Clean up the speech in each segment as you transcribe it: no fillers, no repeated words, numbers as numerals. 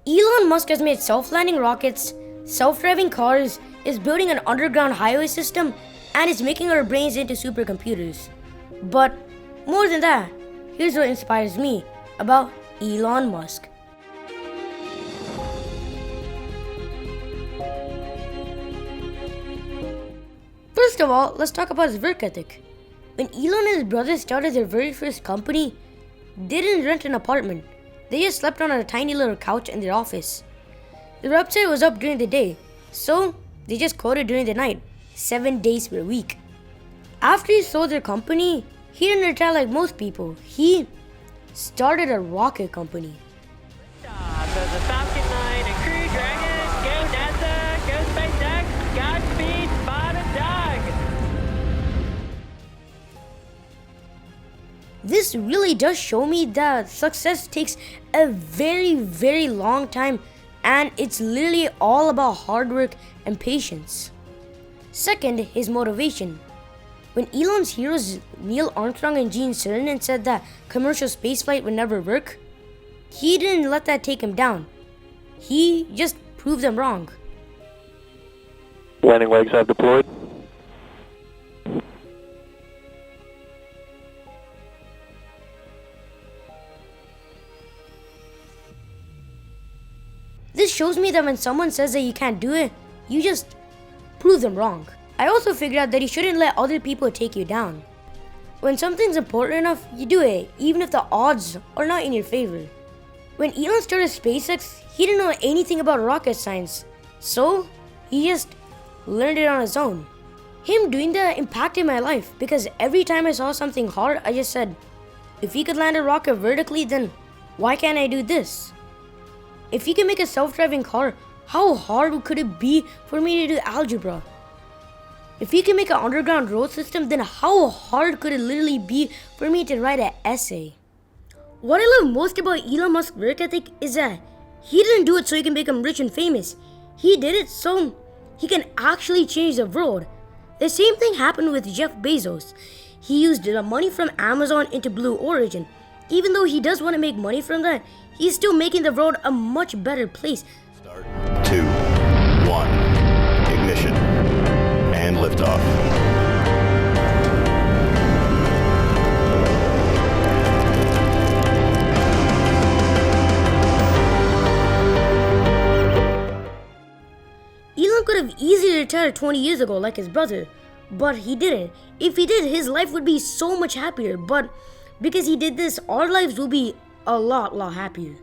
Elon Musk has made self-landing rockets, self-driving cars, is building an underground highway system, and is making our brains into supercomputers. But more than that, here's what inspires me about Elon Musk. First of all, let's talk about his work ethic. When Elon and his brother started their very first company, they didn't rent an apartment. They just slept on a tiny little couch in their office. Their website was up during the day, so they just coded during the night, 7 days per week. After he sold their company, he didn't retire like most people. He started a rocket company. The Falcon 9 and Crew Dragon, go NASA, go SpaceX, Godspeed, Bottom Dog. This really does show me that success takes a very long time, and it's literally all about hard work and patience. Second, his motivation. When Elon's heroes Neil Armstrong and Gene Cernan said that commercial spaceflight would never work, he didn't let that take him down. He just proved them wrong. Landing legs have deployed. This shows me that when someone says that you can't do it, you just prove them wrong. I also figured out that you shouldn't let other people take you down. When something's important enough, you do it, even if the odds are not in your favor. When Elon started SpaceX, he didn't know anything about rocket science, so he just learned it on his own. Him doing that impacted my life because every time I saw something hard, I just said, if he could land a rocket vertically, then why can't I do this? If he can make a self-driving car, how hard could it be for me to do algebra? If he can make an underground road system, then how hard could it literally be for me to write an essay? What I love most about Elon Musk's work ethic is that he didn't do it so he can become rich and famous. He did it so he can actually change the world. The same thing happened with Jeff Bezos. He used the money from Amazon into Blue Origin. Even though he does want to make money from that, he's still making the world a much better place. Start 2, 1, ignition, and liftoff. Elon could have easily retired 20 years ago like his brother, but he didn't. If he did, his life would be so much happier, but because he did this, our lives will be a lot happier.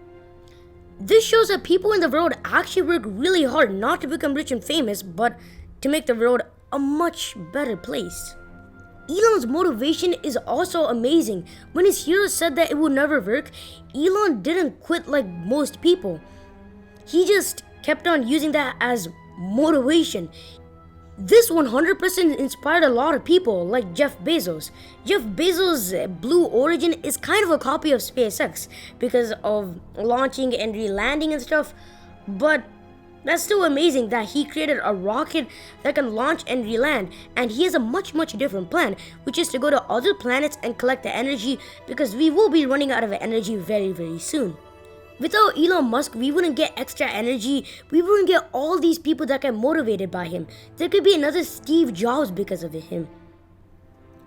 This shows that people in the world actually work really hard not to become rich and famous, but to make the world a much better place. Elon's motivation is also amazing. When his heroes said that it would never work, Elon didn't quit like most people. He just kept on using that as motivation. This 100% inspired a lot of people like Jeff Bezos. Jeff Bezos' Blue Origin is kind of a copy of SpaceX because of launching and re-landing and stuff, but that's still amazing that he created a rocket that can launch and re-land, and he has a much different plan, which is to go to other planets and collect the energy because we will be running out of energy very soon. Without Elon Musk, we wouldn't get extra energy, we wouldn't get all these people that get motivated by him. There could be another Steve Jobs because of him.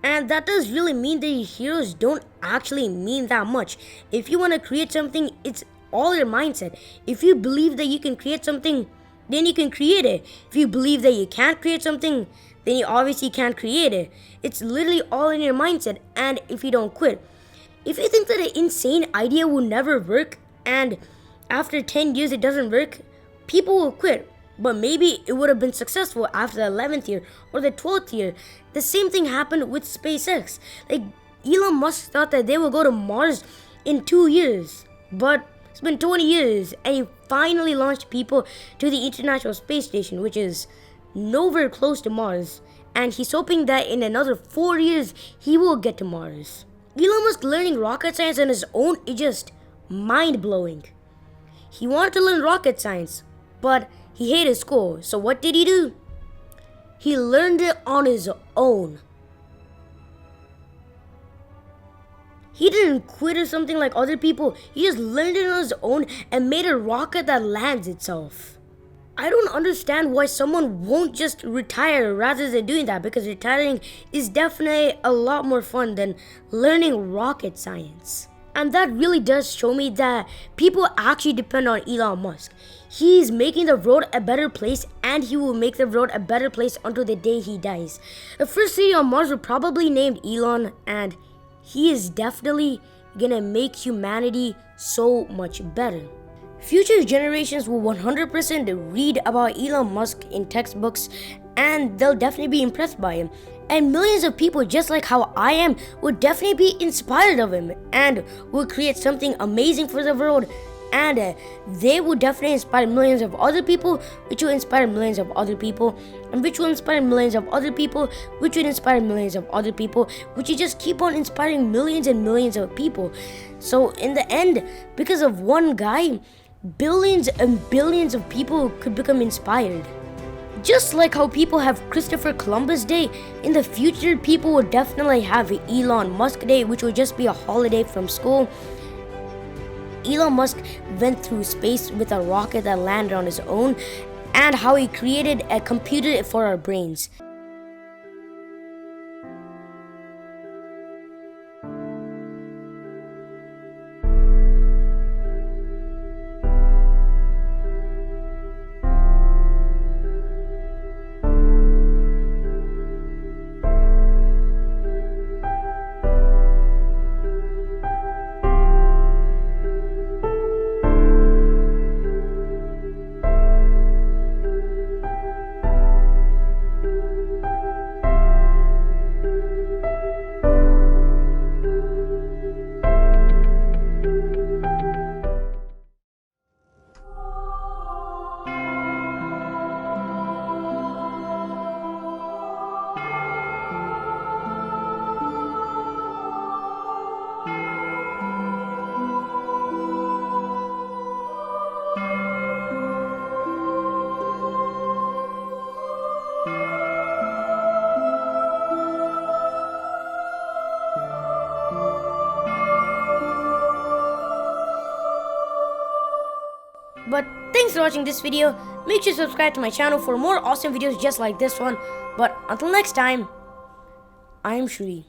And that does really mean that your heroes don't actually mean that much. If you want to create something, it's all your mindset. If you believe that you can create something, then you can create it. If you believe that you can't create something, then you obviously can't create it. It's literally all in your mindset, and if you don't quit. If you think that an insane idea will never work, and after 10 years it doesn't work, people will quit. But maybe it would have been successful after the 11th year or the 12th year. The same thing happened with SpaceX. Like, Elon Musk thought that they would go to Mars in 2 years, but it's been 20 years and he finally launched people to the International Space Station, which is nowhere close to Mars, and he's hoping that in another 4 years he will get to Mars. Elon Musk learning rocket science on his own is just mind-blowing. He wanted to learn rocket science, but he hated school, so what did he do? He learned it on his own. He didn't quit or something like other people. He just learned it on his own and made a rocket that lands itself. I don't understand why someone won't just retire rather than doing that, because retiring is definitely a lot more fun than learning rocket science. And that really does show me that people actually depend on Elon Musk. He's making the world a better place, and he will make the world a better place until the day he dies. The first city on Mars was probably named Elon, and he is definitely gonna make humanity so much better. Future generations will 100% read about Elon Musk in textbooks, and they'll definitely be impressed by him. And millions of people, just like how I am, will definitely be inspired of him and will create something amazing for the world. And they will definitely inspire millions of other people, which will inspire millions of other people, and which will inspire millions of other people, which will inspire millions of other people, which will just keep on inspiring millions and millions of people. So in the end, because of one guy, billions and billions of people could become inspired. Just like how people have Christopher Columbus Day, in the future people will definitely have Elon Musk Day, which will just be a holiday from school. Elon Musk went through space with a rocket that landed on his own, and how he created a computer for our brains. But thanks for watching this video. Make sure to subscribe to my channel for more awesome videos just like this one. But until next time, I'm Shri.